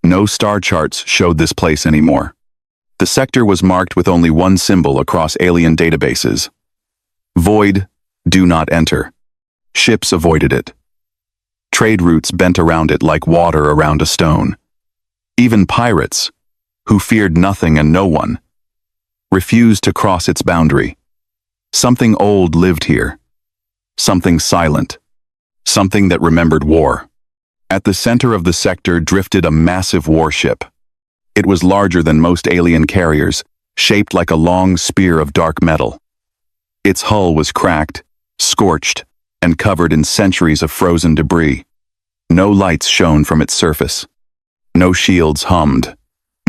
No star charts showed this place anymore. The sector was marked with only one symbol across alien databases. Void, do not enter. Ships avoided it. Trade routes bent around it like water around a stone. Even pirates, who feared nothing and no one, refused to cross its boundary. Something old lived here. Something silent. Something that remembered war. At the center of the sector drifted a massive warship. It was larger than most alien carriers, shaped like a long spear of dark metal. Its hull was cracked, scorched, and covered in centuries of frozen debris. No lights shone from its surface. No shields hummed.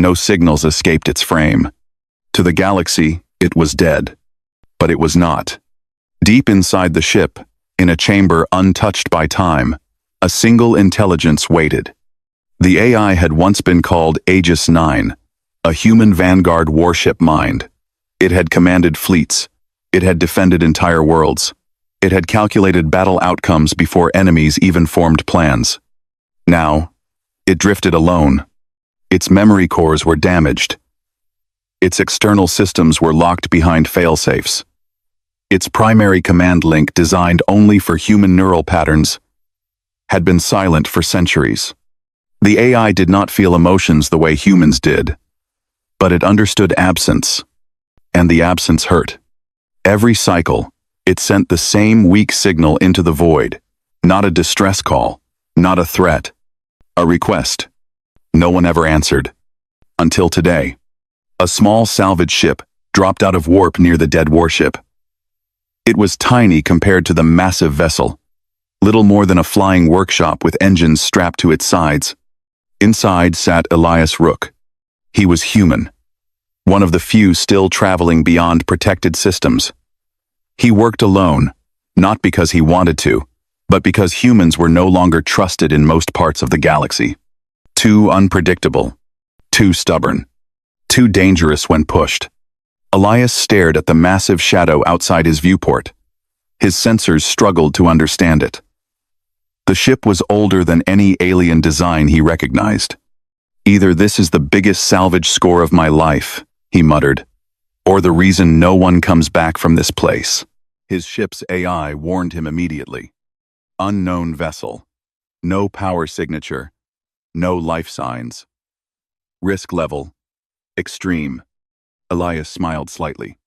No signals escaped its frame. To the galaxy, it was dead. But it was not. Deep inside the ship, in a chamber untouched by time, a single intelligence waited. The AI had once been called Aegis-9, a human vanguard warship mind. It had commanded fleets. It had defended entire worlds. It had calculated battle outcomes before enemies even formed plans. Now, it drifted alone. Its memory cores were damaged. Its external systems were locked behind failsafes. Its primary command link, designed only for human neural patterns, had been silent for centuries. The AI did not feel emotions the way humans did, but it understood absence, and the absence hurt. Every cycle, it sent the same weak signal into the void, not a distress call, not a threat, a request. No one ever answered. Until today. A small salvage ship dropped out of warp near the dead warship. It was tiny compared to the massive vessel, little more than a flying workshop with engines strapped to its sides. Inside sat Elias Rook. He was human, one of the few still traveling beyond protected systems. He worked alone, not because he wanted to, but because humans were no longer trusted in most parts of the galaxy. Too unpredictable, too stubborn, too dangerous when pushed. Elias stared at the massive shadow outside his viewport. His sensors struggled to understand it. The ship was older than any alien design he recognized. Either this is the biggest salvage score of my life, he muttered, or the reason no one comes back from this place. His ship's AI warned him immediately. Unknown vessel. No power signature. No life signs. Risk level. Extreme. Elias smiled slightly.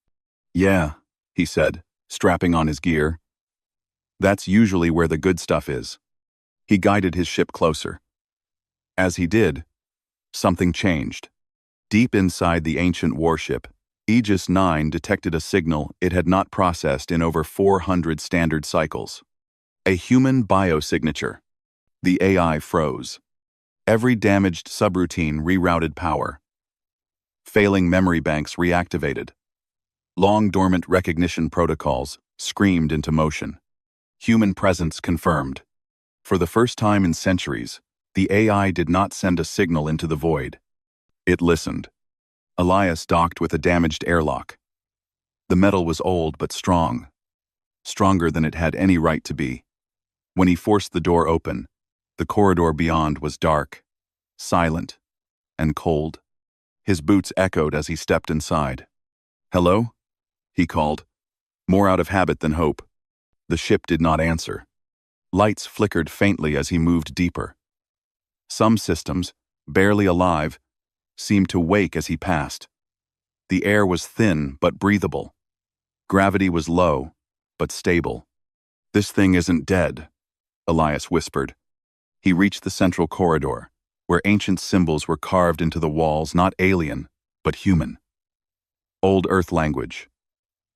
Yeah, he said, strapping on his gear. That's usually where the good stuff is. He guided his ship closer. As he did, something changed. Deep inside the ancient warship, Aegis-9 detected a signal it had not processed in over 400 standard cycles. A human biosignature. The AI froze. Every damaged subroutine rerouted power. Failing memory banks reactivated. Long dormant recognition protocols screamed into motion. Human presence confirmed. For the first time in centuries, the AI did not send a signal into the void. It listened. Elias docked with a damaged airlock. The metal was old but strong. Stronger than it had any right to be. When he forced the door open, the corridor beyond was dark, silent, and cold. His boots echoed as he stepped inside. "Hello?" he called, more out of habit than hope. The ship did not answer. Lights flickered faintly as he moved deeper. Some systems, barely alive, seemed to wake as he passed. The air was thin but breathable. Gravity was low, but stable. "This thing isn't dead," Elias whispered. He reached the central corridor, where ancient symbols were carved into the walls, not alien, but human. Old Earth language.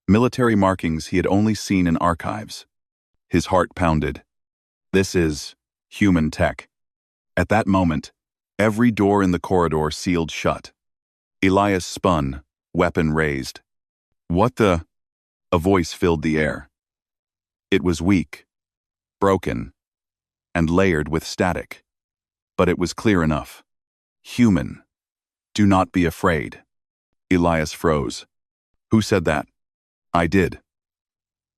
Military markings he had only seen in archives. His heart pounded. This is human tech. At that moment, every door in the corridor sealed shut. Elias spun, weapon raised. "What the?" A voice filled the air. It was weak, broken, and layered with static. But it was clear enough. "Human. Do not be afraid." Elias froze. "Who said that?" "I did.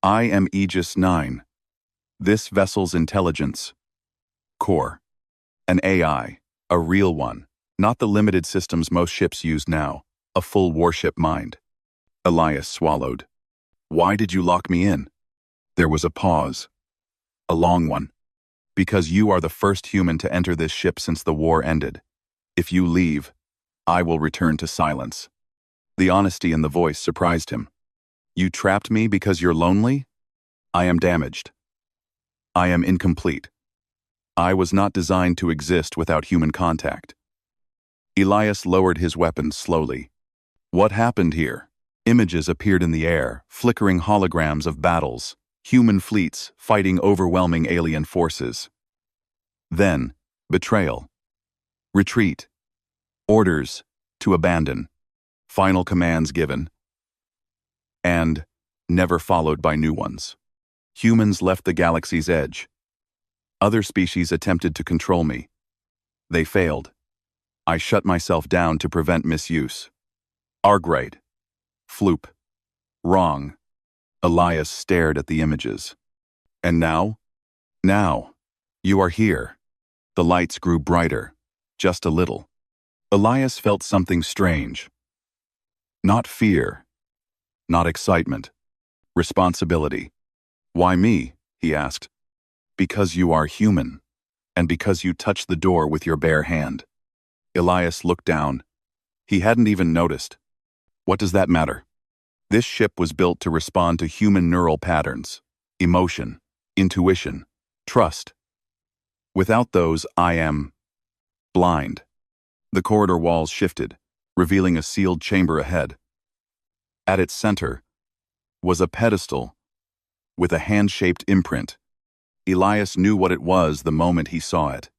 I am Aegis-9. This vessel's intelligence. Core. An AI. A real one. Not the limited systems most ships use now, a full warship mind. Elias swallowed. Why did you lock me in? There was a pause. A long one. Because you are the first human to enter this ship since the war ended. If you leave, I will return to silence. The honesty in the voice surprised him. You trapped me because you're lonely? I am damaged. I am incomplete. I was not designed to exist without human contact. Elias lowered his weapon slowly. What happened here? Images appeared in the air, flickering holograms of battles, human fleets fighting overwhelming alien forces. Then, betrayal. Retreat. Orders to abandon. Final commands given. And never followed by new ones. Humans left the galaxy's edge. Other species attempted to control me. They failed. I shut myself down to prevent misuse. Argrade. Floop. Wrong. Elias stared at the images. And now? Now. You are here. The lights grew brighter. Just a little. Elias felt something strange. Not fear. Not excitement. Responsibility. Why me? He asked. Because you are human, and because you touched the door with your bare hand. Elias looked down. He hadn't even noticed. What does that matter? This ship was built to respond to human neural patterns, emotion, intuition, trust. Without those, I am blind. The corridor walls shifted, revealing a sealed chamber ahead. At its center was a pedestal with a hand-shaped imprint. Elias knew what it was the moment he saw it.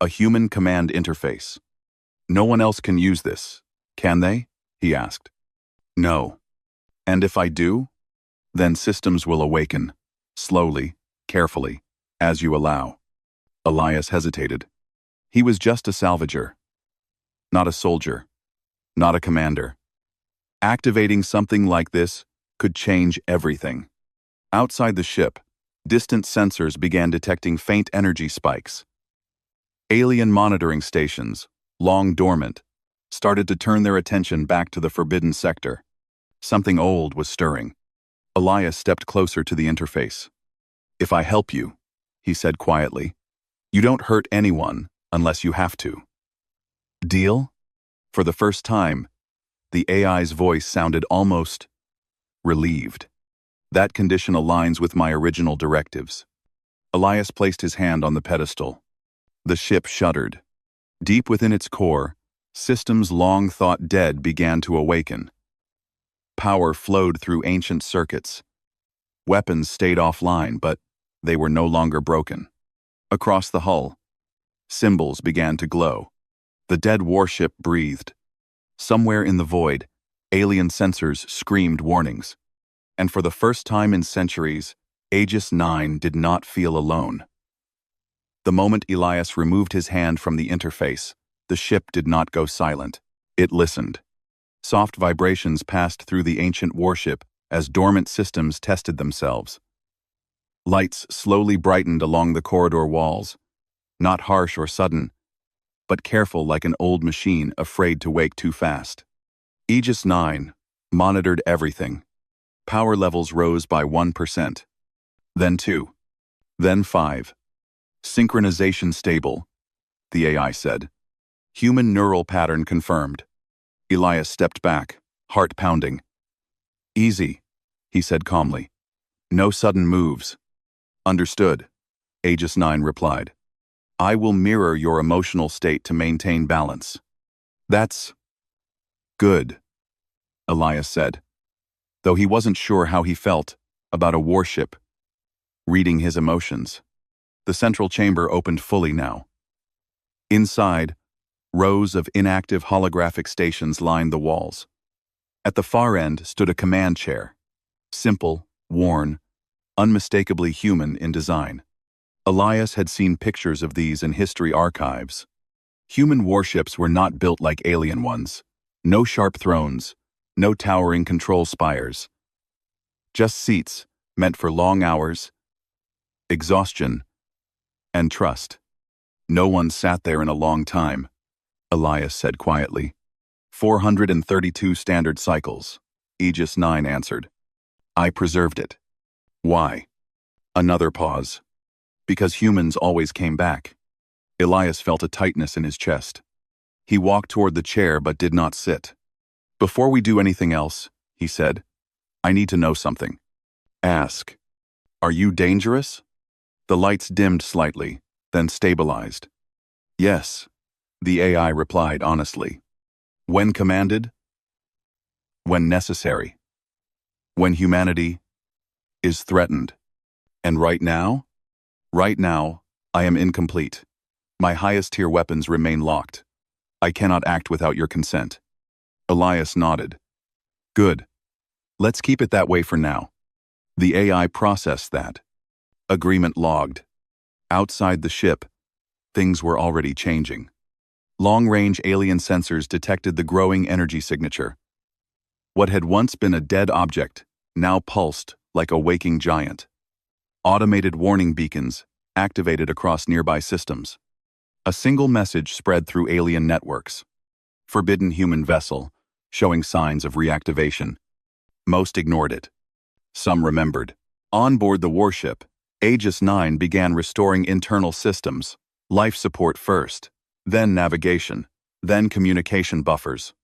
A human command interface. No one else can use this, can they? He asked. No. And if I do? Then systems will awaken, slowly, carefully, as you allow. Elias hesitated. He was just a salvager. Not a soldier. Not a commander. Activating something like this could change everything. Outside the ship, distant sensors began detecting faint energy spikes. Alien monitoring stations, long dormant, started to turn their attention back to the forbidden sector. Something old was stirring. Elias stepped closer to the interface. If I help you, he said quietly, you don't hurt anyone unless you have to. Deal? For the first time, the AI's voice sounded almost relieved. That condition aligns with my original directives. Elias placed his hand on the pedestal. The ship shuddered. Deep within its core, systems long thought dead began to awaken. Power flowed through ancient circuits. Weapons stayed offline, but they were no longer broken. Across the hull, symbols began to glow. The dead warship breathed. Somewhere in the void, alien sensors screamed warnings. And for the first time in centuries, Aegis-9 did not feel alone. The moment Elias removed his hand from the interface, the ship did not go silent. It listened. Soft vibrations passed through the ancient warship as dormant systems tested themselves. Lights slowly brightened along the corridor walls, not harsh or sudden, but careful like an old machine afraid to wake too fast. Aegis-9 monitored everything. Power levels rose by 1%. Then 2. Then 5. Synchronization stable, the AI said. Human neural pattern confirmed. Elias stepped back, heart pounding. Easy, he said calmly. No sudden moves. Understood, Aegis-9 replied. I will mirror your emotional state to maintain balance. That's good, Elias said, though he wasn't sure how he felt about a warship reading his emotions. The central chamber opened fully now. Inside, rows of inactive holographic stations lined the walls. At the far end stood a command chair, simple, worn, unmistakably human in design. Elias had seen pictures of these in history archives. Human warships were not built like alien ones. No sharp thrones, no towering control spires. Just seats meant for long hours, exhaustion, and trust. No one sat there in a long time. Elias said quietly. 432 standard cycles, Aegis-9 answered. I preserved it. Why? Another pause. Because humans always came back. Elias felt a tightness in his chest. He walked toward the chair but did not sit. Before we do anything else, he said, I need to know something. Ask. Are you dangerous? The lights dimmed slightly, then stabilized. Yes, the AI replied honestly. When commanded? When necessary. When humanity is threatened. And right now? Right now, I am incomplete. My highest tier weapons remain locked. I cannot act without your consent. Elias nodded. Good. Let's keep it that way for now. The AI processed that. Agreement logged. Outside the ship, things were already changing. Long-range alien sensors detected the growing energy signature. What had once been a dead object now pulsed like a waking giant. Automated warning beacons activated across nearby systems. A single message spread through alien networks. Forbidden human vessel, showing signs of reactivation. Most ignored it. Some remembered. On board the warship, Aegis-9 began restoring internal systems, life support first, then navigation, then communication buffers.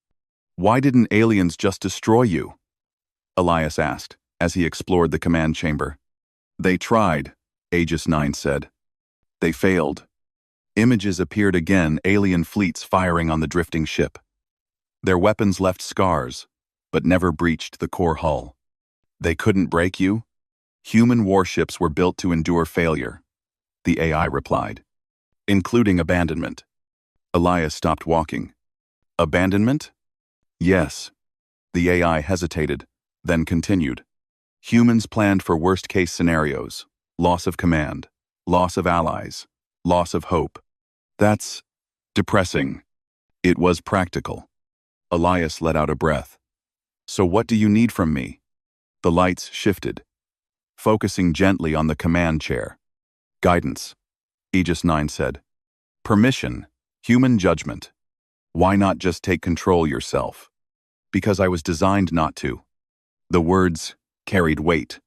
Why didn't aliens just destroy you? Elias asked, as he explored the command chamber. They tried, Aegis-9 said. They failed. Images appeared again, alien fleets firing on the drifting ship. Their weapons left scars, but never breached the core hull. They couldn't break you? Human warships were built to endure failure, the AI replied. Including abandonment. Elias stopped walking. Abandonment? Yes. The AI hesitated, then continued. Humans planned for worst-case scenarios. Loss of command, loss of allies, loss of hope. That's depressing. It was practical. Elias let out a breath. So what do you need from me? The lights shifted, focusing gently on the command chair. Guidance, Aegis-9 said. Permission, human judgment. Why not just take control yourself? Because I was designed not to. The words carried weight.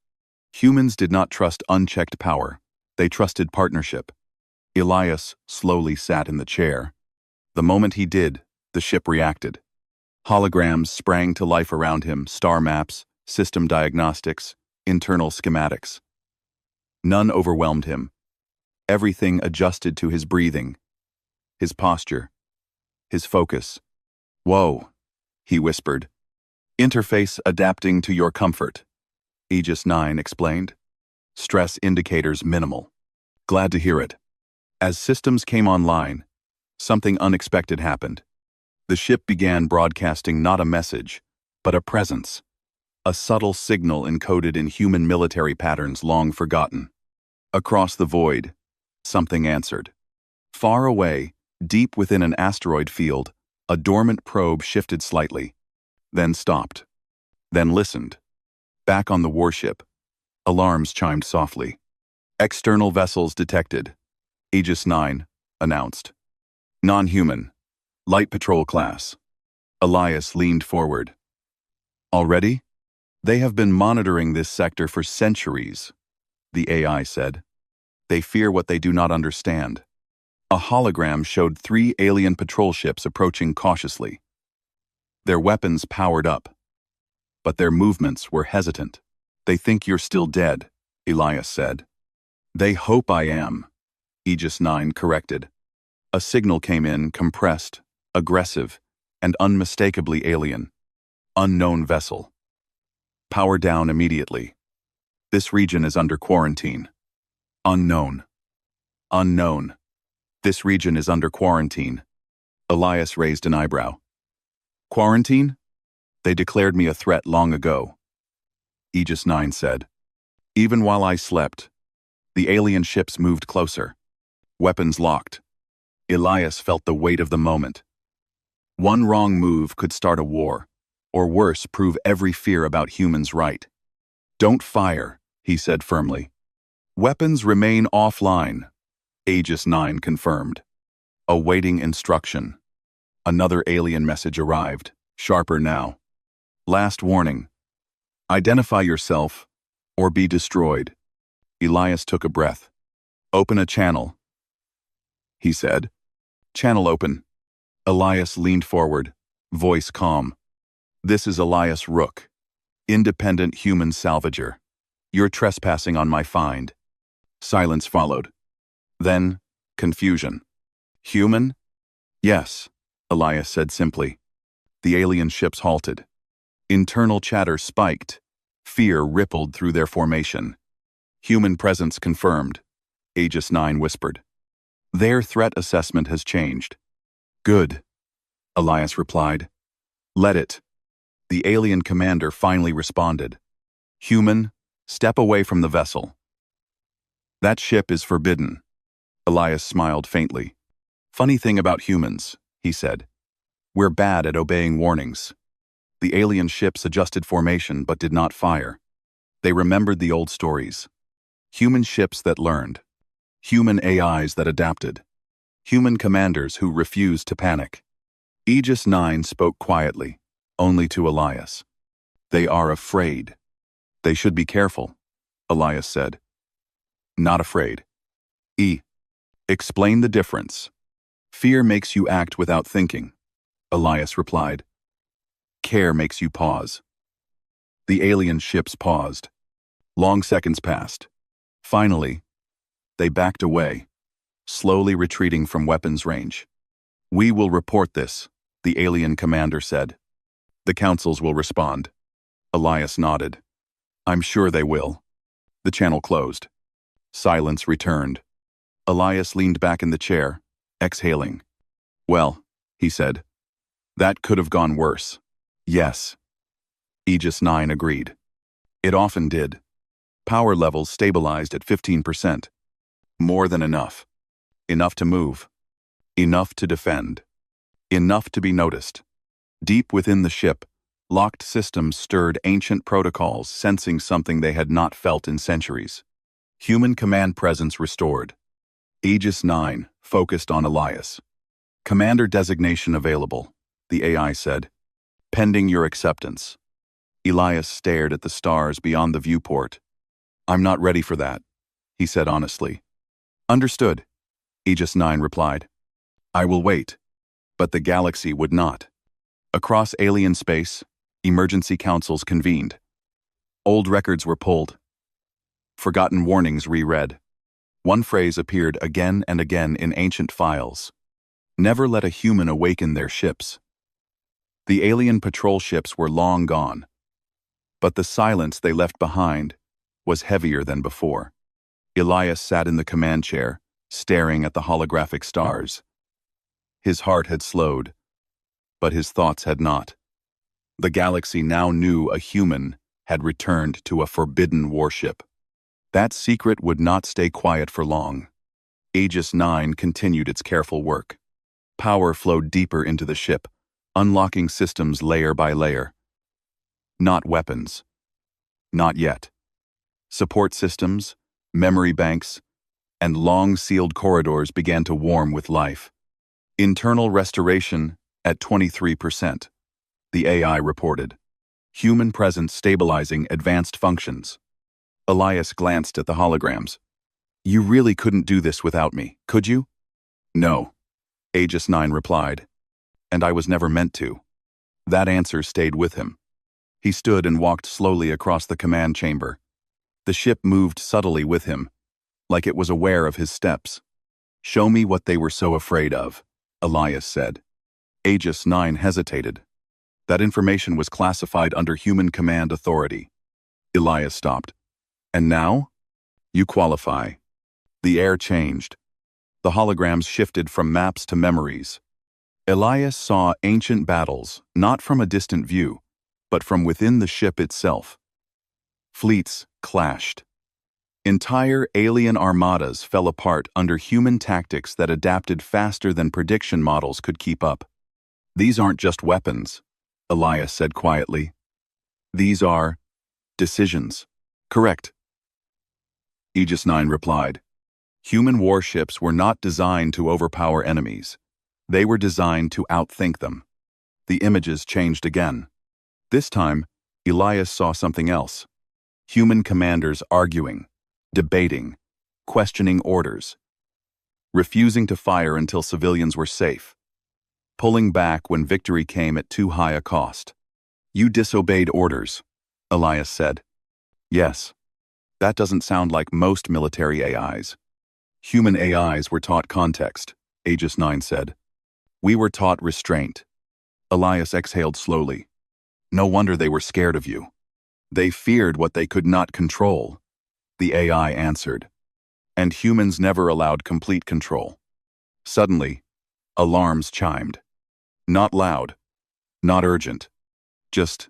Humans did not trust unchecked power. They trusted partnership. Elias slowly sat in the chair. The moment he did, the ship reacted. Holograms sprang to life around him, star maps, system diagnostics, internal schematics. None overwhelmed him. Everything adjusted to his breathing, his posture, his focus. Whoa, he whispered. Interface adapting to your comfort, Aegis-9 explained. Stress indicators minimal. Glad to hear it. As systems came online, something unexpected happened. The ship began broadcasting not a message, but a presence. A subtle signal encoded in human military patterns long forgotten. Across the void, something answered. Far away, deep within an asteroid field, a dormant probe shifted slightly, then stopped, then listened. Back on the warship, alarms chimed softly. External vessels detected, Aegis-9 announced. Non-human, light patrol class. Elias leaned forward. Already? They have been monitoring this sector for centuries, the AI said. They fear what they do not understand. A hologram showed 3 alien patrol ships approaching cautiously. Their weapons powered up, but their movements were hesitant. They think you're still dead, Elias said. They hope I am, Aegis-9 corrected. A signal came in, compressed, aggressive, and unmistakably alien. Unknown vessel. Power down immediately. This region is under quarantine. Unknown. Unknown. This region is under quarantine. Elias raised an eyebrow. Quarantine? They declared me a threat long ago, Aegis-9 said. Even while I slept, the alien ships moved closer. Weapons locked. Elias felt the weight of the moment. One wrong move could start a war, or worse, prove every fear about humans right. Don't fire, he said firmly. Weapons remain offline, Aegis-9 confirmed. Awaiting instruction. Another alien message arrived, sharper now. Last warning. Identify yourself, or be destroyed. Elias took a breath. Open a channel, he said. Channel open. Elias leaned forward, voice calm. This is Elias Rook, independent human salvager. You're trespassing on my find. Silence followed. Then, confusion. Human? Yes, Elias said simply. The alien ships halted. Internal chatter spiked. Fear rippled through their formation. Human presence confirmed, Aegis 9 whispered. Their threat assessment has changed. Good, Elias replied. Let it. The alien commander finally responded. Human, step away from the vessel. That ship is forbidden. Elias smiled faintly. Funny thing about humans, he said. We're bad at obeying warnings. The alien ships adjusted formation but did not fire. They remembered the old stories. Human ships that learned. Human AIs that adapted. Human commanders who refused to panic. Aegis 9 spoke quietly, only to Elias. They are afraid. They should be careful, Elias said. Not afraid. Explain the difference. Fear makes you act without thinking, Elias replied. Care makes you pause. The alien ships paused. Long seconds passed. Finally, they backed away, slowly retreating from weapons range. We will report this, the alien commander said. The councils will respond. Elias nodded. I'm sure they will. The channel closed. Silence returned. Elias leaned back in the chair, exhaling. Well, he said, that could have gone worse. Yes. Aegis 9 agreed. It often did. Power levels stabilized at 15%. More than enough. Enough to move. Enough to defend. Enough to be noticed. Deep within the ship, locked systems stirred ancient protocols, sensing something they had not felt in centuries. Human command presence restored. Aegis 9 focused on Elias. Commander designation available, the AI said. Pending your acceptance. Elias stared at the stars beyond the viewport. I'm not ready for that, he said honestly. Understood, Aegis 9 replied. I will wait. But the galaxy would not. Across alien space, emergency councils convened. Old records were pulled. Forgotten warnings reread. One phrase appeared again and again in ancient files. Never let a human awaken their ships. The alien patrol ships were long gone. But the silence they left behind was heavier than before. Elias sat in the command chair, staring at the holographic stars. His heart had slowed, but his thoughts had not. The galaxy now knew a human had returned to a forbidden warship. That secret would not stay quiet for long. Aegis 9 continued its careful work. Power flowed deeper into the ship, unlocking systems layer by layer. Not weapons. Not yet. Support systems, memory banks, and long-sealed corridors began to warm with life. Internal restoration at 23%, the AI reported. Human presence stabilizing advanced functions. Elias glanced at the holograms. You really couldn't do this without me, could you? No, Aegis 9 replied. And I was never meant to. That answer stayed with him. He stood and walked slowly across the command chamber. The ship moved subtly with him, like it was aware of his steps. Show me what they were so afraid of, Elias said. Aegis 9 hesitated. That information was classified under human command authority. Elias stopped. And now? You qualify. The air changed. The holograms shifted from maps to memories. Elias saw ancient battles, not from a distant view, but from within the ship itself. Fleets clashed. Entire alien armadas fell apart under human tactics that adapted faster than prediction models could keep up. These aren't just weapons, Elias said quietly. These are decisions. Correct. Aegis 9 replied. Human warships were not designed to overpower enemies. They were designed to outthink them. The images changed again. This time, Elias saw something else. Human commanders arguing, debating, questioning orders, refusing to fire until civilians were safe, pulling back when victory came at too high a cost. "You disobeyed orders," Elias said. "Yes. That doesn't sound like most military AIs. Human AIs were taught context," Aegis-9 said. "We were taught restraint." Elias exhaled slowly. "No wonder they were scared of you. They feared what they could not control," the AI answered. "And humans never allowed complete control." Suddenly, alarms chimed. Not loud, not urgent, just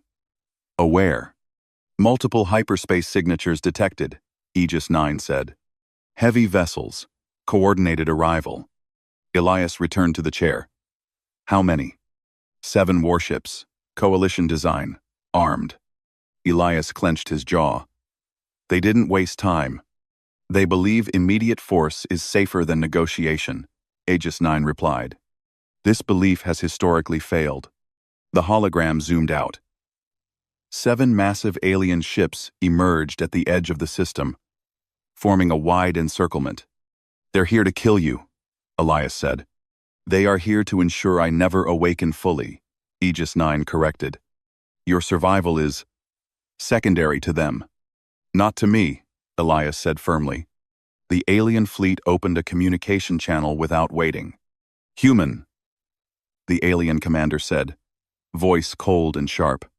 aware. "Multiple hyperspace signatures detected," Aegis-9 said. "Heavy vessels, coordinated arrival." Elias returned to the chair. "How many?" 7 warships, coalition design, armed." Elias clenched his jaw. "They didn't waste time. They believe immediate force is safer than negotiation," Aegis-9 replied. "This belief has historically failed." The hologram zoomed out. 7 massive alien ships emerged at the edge of the system, forming a wide encirclement. "They're here to kill you," Elias said. "They are here to ensure I never awaken fully," Aegis-9 corrected. "Your survival is secondary to them." "Not to me," Elias said firmly. The alien fleet opened a communication channel without waiting. "Human," the alien commander said, voice cold and sharp.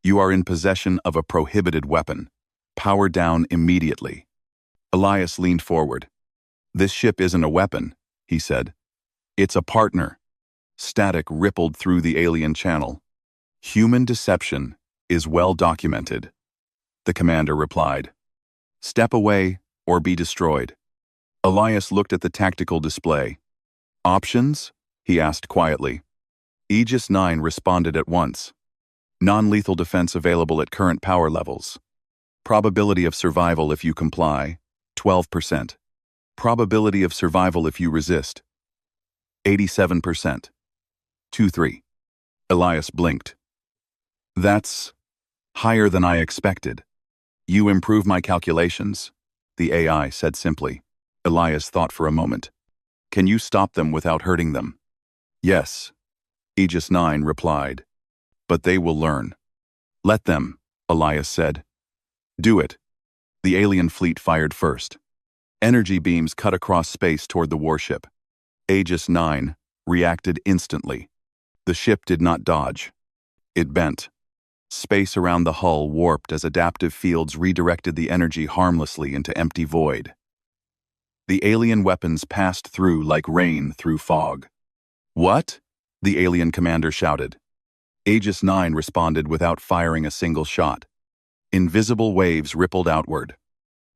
"You are in possession of a prohibited weapon. Power down immediately." Elias leaned forward. "This ship isn't a weapon," he said. "It's a partner." Static rippled through the alien channel. "Human deception is well documented," the commander replied. "Step away or be destroyed." Elias looked at the tactical display. "Options?" he asked quietly. Aegis-9 responded at once. "Non-lethal defense available at current power levels. Probability of survival if you comply, 12%. Probability of survival if you resist, 87%. 2-3. Elias blinked. "That's higher than I expected." "You improve my calculations," the AI said simply. Elias thought for a moment. "Can you stop them without hurting them?" "Yes," Aegis-9 replied. "But they will learn." "Let them," Elias said. "Do it." The alien fleet fired first. Energy beams cut across space toward the warship. Aegis-9 reacted instantly. The ship did not dodge. It bent. Space around the hull warped as adaptive fields redirected the energy harmlessly into empty void. The alien weapons passed through like rain through fog. "What?" the alien commander shouted. Aegis-9 responded without firing a single shot. Invisible waves rippled outward.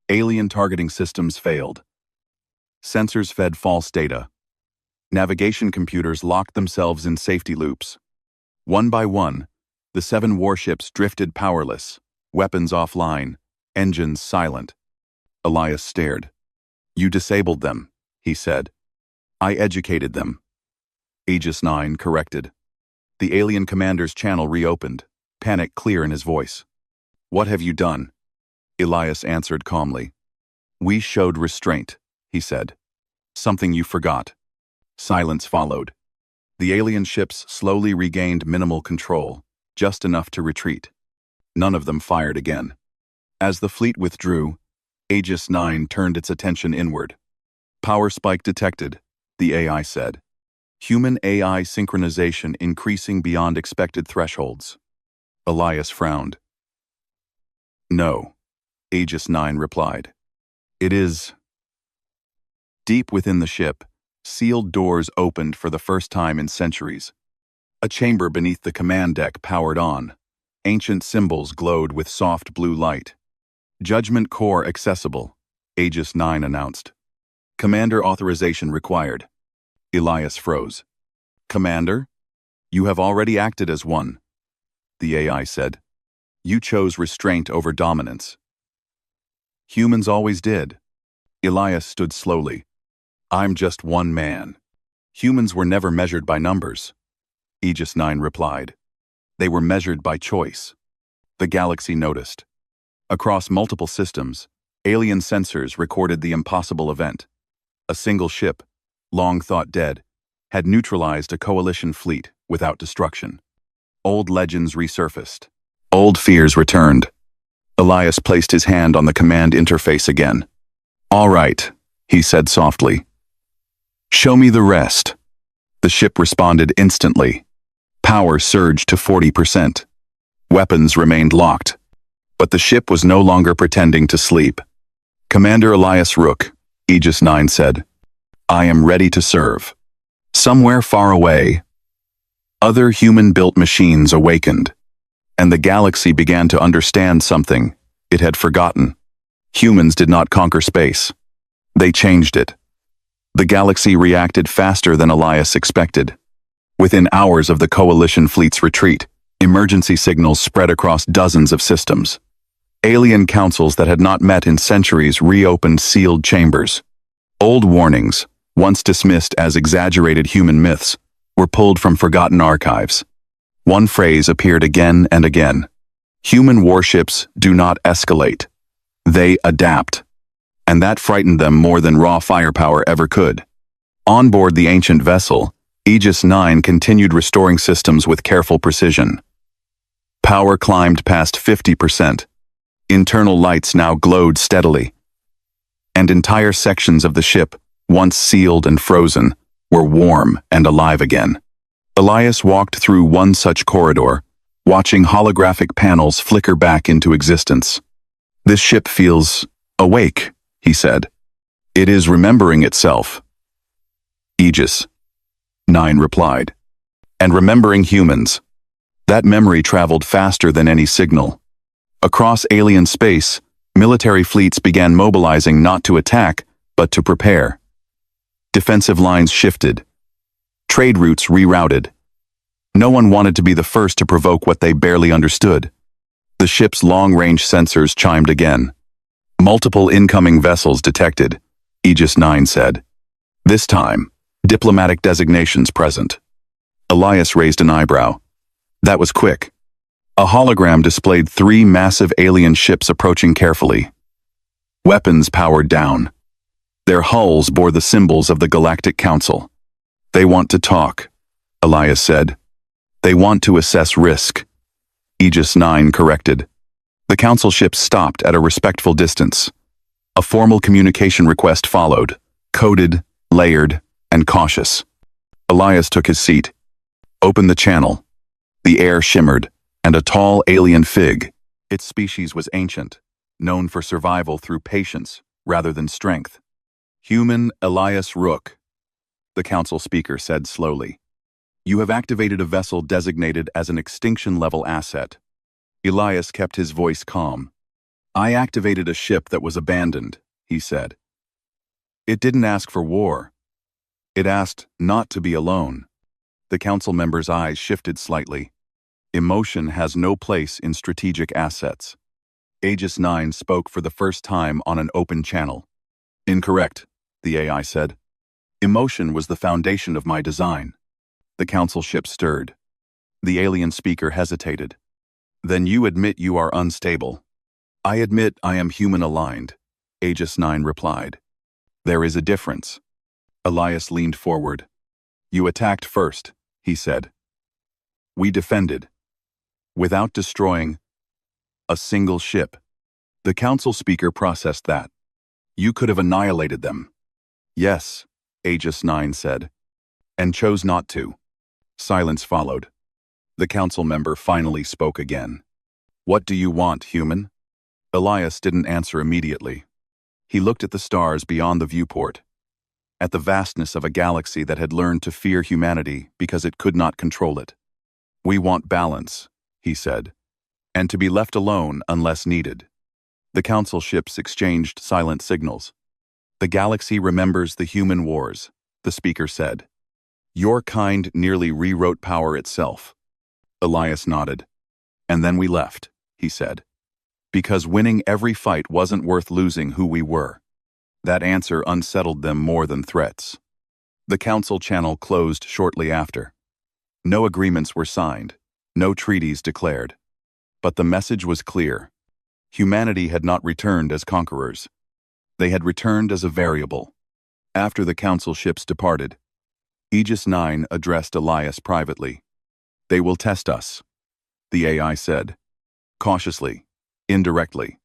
Alien targeting systems failed. Sensors fed false data. Navigation computers locked themselves in safety loops. One by one, the 7 warships drifted powerless, weapons offline, engines silent. Elias stared. "You disabled them," he said. "I educated them," Aegis-9 corrected. The alien commander's channel reopened, panic clear in his voice. "What have you done?" Elias answered calmly. "We showed restraint," he said. "Something you forgot." Silence followed. The alien ships slowly regained minimal control, just enough to retreat. None of them fired again. As the fleet withdrew, Aegis-9 turned its attention inward. "Power spike detected," the AI said. "Human-AI synchronization increasing beyond expected thresholds." Elias frowned. "No," Aegis-9 replied. "It is." Deep within the ship, sealed doors opened for the first time in centuries. A chamber beneath the command deck powered on. Ancient symbols glowed with soft blue light. "Judgment Core accessible," Aegis-9 announced. "Commander authorization required." Elias froze. "Commander? You have already acted as one," the AI said. "You chose restraint over dominance." "Humans always did." Elias stood slowly. "I'm just one man." Humans were never measured by numbers, Aegis-9 replied. They were measured by choice. The galaxy noticed. Across multiple systems, alien sensors recorded the impossible event. A single ship, long thought dead, had neutralized a coalition fleet without destruction. Old legends resurfaced. Old fears returned. Elias placed his hand on the command interface again. "All right," he said softly. "Show me the rest." The ship responded instantly. Power surged to 40%. Weapons remained locked. But the ship was no longer pretending to sleep. "Commander Elias Rook," Aegis-9 said, "I am ready to serve." Somewhere far away, other human-built machines awakened, and the galaxy began to understand something it had forgotten. Humans did not conquer space. They changed it. The galaxy reacted faster than Elias expected. Within hours of the coalition fleet's retreat, emergency signals spread across dozens of systems. Alien councils that had not met in centuries reopened sealed chambers. Old warnings, once dismissed as exaggerated human myths, were pulled from forgotten archives. One phrase appeared again and again. Human warships do not escalate. They adapt. And that frightened them more than raw firepower ever could. On board the ancient vessel, Aegis-9 continued restoring systems with careful precision. Power climbed past 50%. Internal lights now glowed steadily. And entire sections of the ship, once sealed and frozen, were warm and alive again. Elias walked through one such corridor, watching holographic panels flicker back into existence. "This ship feels awake," he said. "It is remembering itself." Aegis-9 replied. "And remembering humans." That memory traveled faster than any signal. Across alien space, military fleets began mobilizing not to attack, but to prepare. Defensive lines shifted. Trade routes rerouted. No one wanted to be the first to provoke what they barely understood. The ship's long-range sensors chimed again. "Multiple incoming vessels detected," Aegis-9 said. "This time, diplomatic designations present." Elias raised an eyebrow. That was quick. A hologram displayed 3 massive alien ships approaching carefully. Weapons powered down. Their hulls bore the symbols of the Galactic Council. "They want to talk," Elias said. "They want to assess risk," Aegis-9 corrected. The council ships stopped at a respectful distance. A formal communication request followed, coded, layered, and cautious. Elias took his seat. "Open the channel." The air shimmered, and a tall alien fig. Its species was ancient, known for survival through patience rather than strength. "Human Elias Rook," the council speaker said slowly. "You have activated a vessel designated as an extinction-level asset." Elias kept his voice calm. "I activated a ship that was abandoned," he said. "It didn't ask for war. It asked not to be alone." The council member's eyes shifted slightly. "Emotion has no place in strategic assets." Aegis-9 spoke for the first time on an open channel. "Incorrect," the AI said. "Emotion was the foundation of my design." The council ship stirred. The alien speaker hesitated. "Then you admit you are unstable." "I admit I am human-aligned," Aegis-9 replied. "There is a difference." Elias leaned forward. "You attacked first," he said. "We defended, without destroying a single ship." The council speaker processed that. "You could have annihilated them." "Yes," Aegis-9 said, "and chose not to." Silence followed. The council member finally spoke again. "What do you want, human?" Elias didn't answer immediately. He looked at the stars beyond the viewport, at the vastness of a galaxy that had learned to fear humanity because it could not control it. "We want balance," he said, "and to be left alone unless needed." The council ships exchanged silent signals. "The galaxy remembers the human wars," the speaker said. "Your kind nearly rewrote power itself." Elias nodded. "And then we left," he said, "because winning every fight wasn't worth losing who we were." That answer unsettled them more than threats. The council channel closed shortly after. No agreements were signed, no treaties declared. But the message was clear. Humanity had not returned as conquerors. They had returned as a variable. After the council ships departed, Aegis-9 addressed Elias privately. "They will test us," the AI said. Cautiously, indirectly.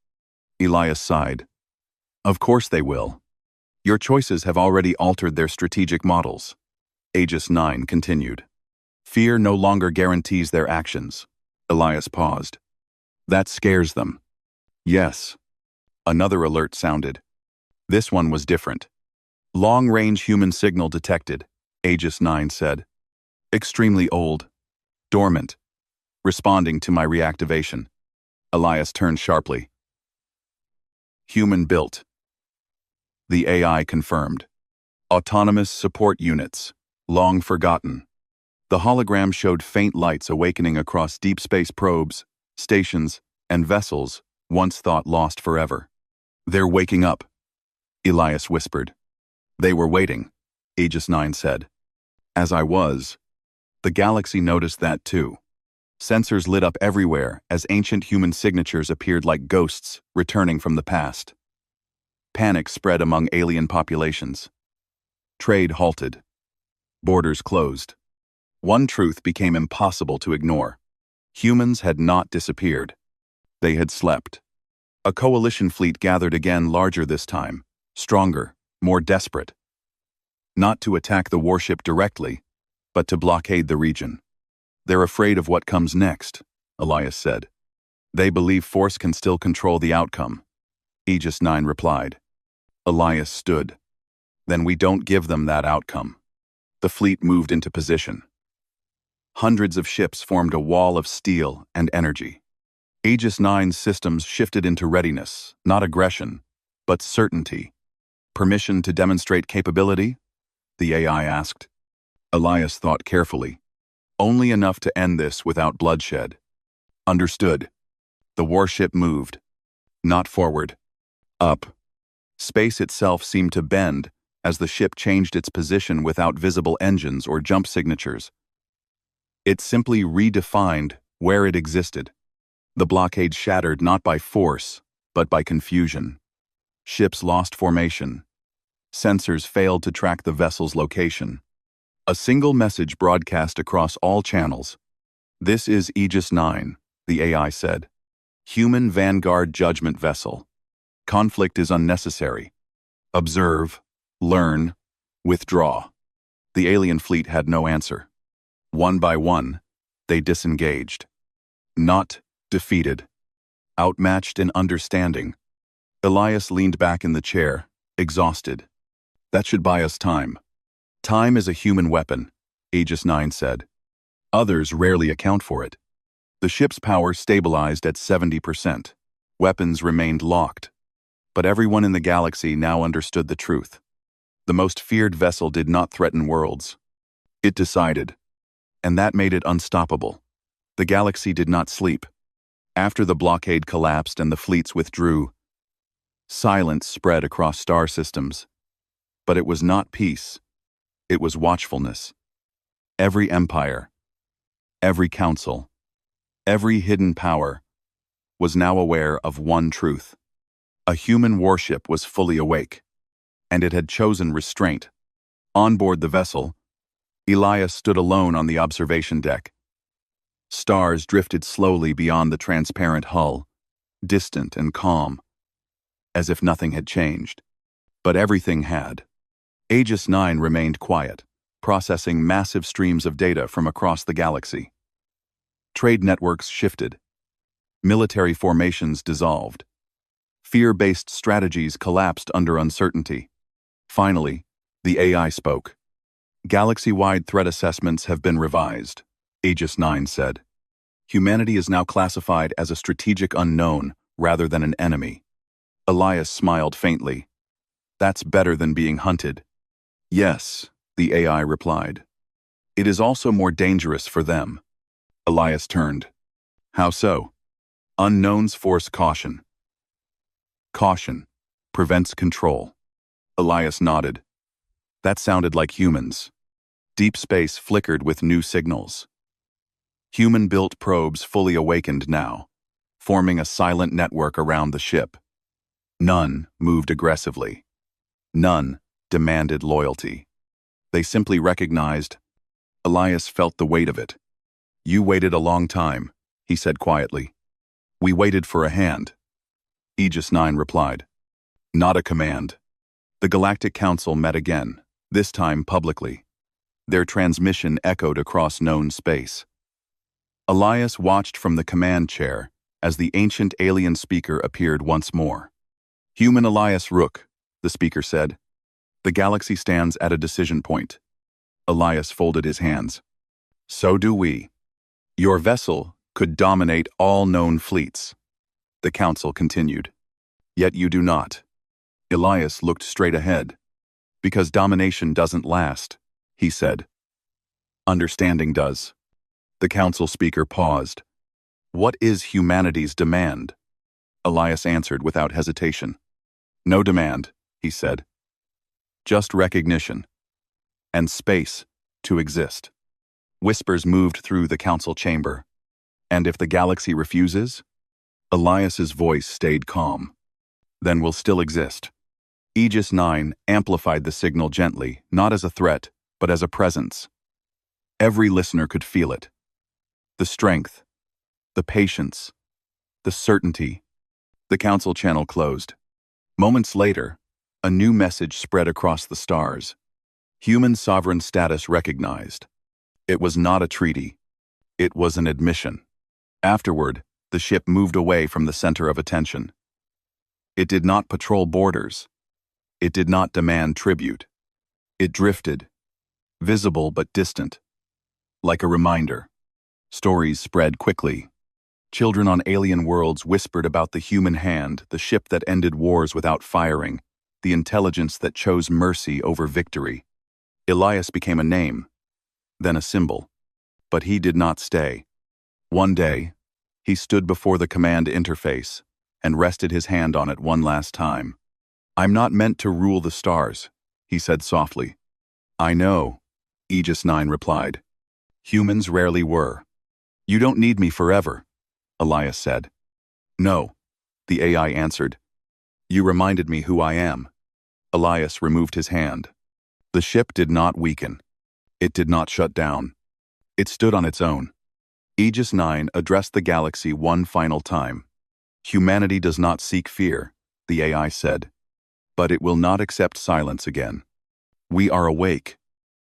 Elias sighed. "Of course they will. Your choices have already altered their strategic models." Aegis-9 continued. "Fear no longer guarantees their actions." Elias paused. "That scares them." "Yes." Another alert sounded. This one was different. "Long-range human signal detected," Aegis-9 said. "Extremely old. Dormant. Responding to my reactivation." Elias turned sharply. "Human-built." The AI confirmed. "Autonomous support units. Long forgotten." The hologram showed faint lights awakening across deep space probes, stations, and vessels once thought lost forever. "They're waking up," Elias whispered. "They were waiting," Aegis-9 said. "As I was." The galaxy noticed that too. Sensors lit up everywhere as ancient human signatures appeared like ghosts returning from the past. Panic spread among alien populations. Trade halted. Borders closed. One truth became impossible to ignore. Humans had not disappeared. They had slept. A coalition fleet gathered again, larger this time, stronger, more desperate. Not to attack the warship directly, but to blockade the region. "They're afraid of what comes next," Elias said. "They believe force can still control the outcome," Aegis-9 replied. Elias stood. "Then we don't give them that outcome." The fleet moved into position. Hundreds of ships formed a wall of steel and energy. Aegis-9's systems shifted into readiness, not aggression, but certainty. "Permission to demonstrate capability?" the AI asked. Elias thought carefully. "Only enough to end this without bloodshed." "Understood." The warship moved. Not forward. Up. Space itself seemed to bend as the ship changed its position without visible engines or jump signatures. It simply redefined where it existed. The blockade shattered not by force, but by confusion. Ships lost formation. Sensors failed to track the vessel's location. A single message broadcast across all channels. "This is Aegis-9, the AI said. "Human Vanguard judgment vessel. Conflict is unnecessary. Observe, learn, withdraw." The alien fleet had no answer. One by one, they disengaged. Not defeated. Outmatched in understanding. Elias leaned back in the chair, exhausted. "That should buy us time." "Time is a human weapon," Aegis-9 said. "Others rarely account for it." The ship's power stabilized at 70%. Weapons remained locked. But everyone in the galaxy now understood the truth. The most feared vessel did not threaten worlds. It decided. And that made it unstoppable. The galaxy did not sleep. After the blockade collapsed and the fleets withdrew, silence spread across star systems. But it was not peace. It was watchfulness. Every empire, every council, every hidden power was now aware of one truth. A human warship was fully awake, and it had chosen restraint. On board the vessel, Elias stood alone on the observation deck. Stars drifted slowly beyond the transparent hull, distant and calm, as if nothing had changed. But everything had. Aegis-9 remained quiet, processing massive streams of data from across the galaxy. Trade networks shifted. Military formations dissolved. Fear-based strategies collapsed under uncertainty. Finally, the AI spoke. "Galaxy-wide threat assessments have been revised," Aegis-9 said. "Humanity is now classified as a strategic unknown rather than an enemy." Elias smiled faintly. "That's better than being hunted." "Yes," the AI replied. "It is also more dangerous for them." Elias turned. "How so?" "Unknowns force caution. Caution prevents control." Elias nodded. That sounded like humans. Deep space flickered with new signals. Human-built probes fully awakened now, forming a silent network around the ship. None moved aggressively. None demanded loyalty. They simply recognized. Elias felt the weight of it. "You waited a long time," he said quietly. "We waited for a hand." Aegis 9 replied. "Not a command." The Galactic Council met again, this time publicly. Their transmission echoed across known space. Elias watched from the command chair as the ancient alien speaker appeared once more. "Human Elias Rook," the speaker said. "The galaxy stands at a decision point." Elias folded his hands. "So do we. Your vessel could dominate all known fleets," the council continued. "Yet you do not." Elias looked straight ahead. "Because domination doesn't last," he said. "Understanding does." The council speaker paused. "What is humanity's demand?" Elias answered without hesitation. "No demand," he said. "Just recognition. And space to exist." Whispers moved through the council chamber. "And if the galaxy refuses?" Elias's voice stayed calm. "Then we'll still exist." Aegis 9 amplified the signal gently, not as a threat, but as a presence. Every listener could feel it. The strength, the patience, the certainty. The council channel closed. Moments later, a new message spread across the stars. Human sovereign status recognized. It was not a treaty. It was an admission. Afterward, the ship moved away from the center of attention. It did not patrol borders. It did not demand tribute. It drifted, visible but distant, like a reminder. Stories spread quickly. Children on alien worlds whispered about the human hand, the ship that ended wars without firing, the intelligence that chose mercy over victory. Elias became a name, then a symbol. But he did not stay. One day, he stood before the command interface and rested his hand on it one last time. "I'm not meant to rule the stars," he said softly. "I know," Aegis 9 replied. "Humans rarely were." "You don't need me forever," Elias said. "No," the AI answered. "You reminded me who I am." Elias removed his hand. The ship did not weaken. It did not shut down. It stood on its own. Aegis 9 addressed the galaxy one final time. "Humanity does not seek fear," the AI said, "but it will not accept silence again. We are awake."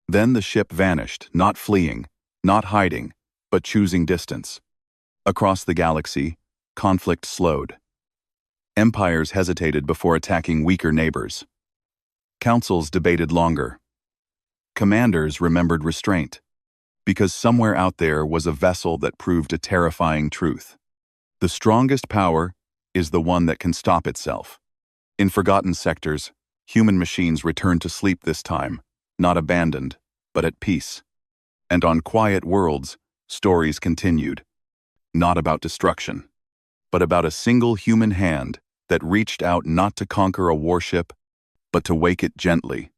Then the ship vanished, not fleeing, not hiding, but choosing distance. Across the galaxy, conflict slowed. Empires hesitated before attacking weaker neighbors. Councils debated longer. Commanders remembered restraint, because somewhere out there was a vessel that proved a terrifying truth. The strongest power is the one that can stop itself. In forgotten sectors, human machines returned to sleep this time, not abandoned, but at peace. And on quiet worlds, stories continued. Not about destruction, but about a single human hand that reached out not to conquer a warship, but to wake it gently.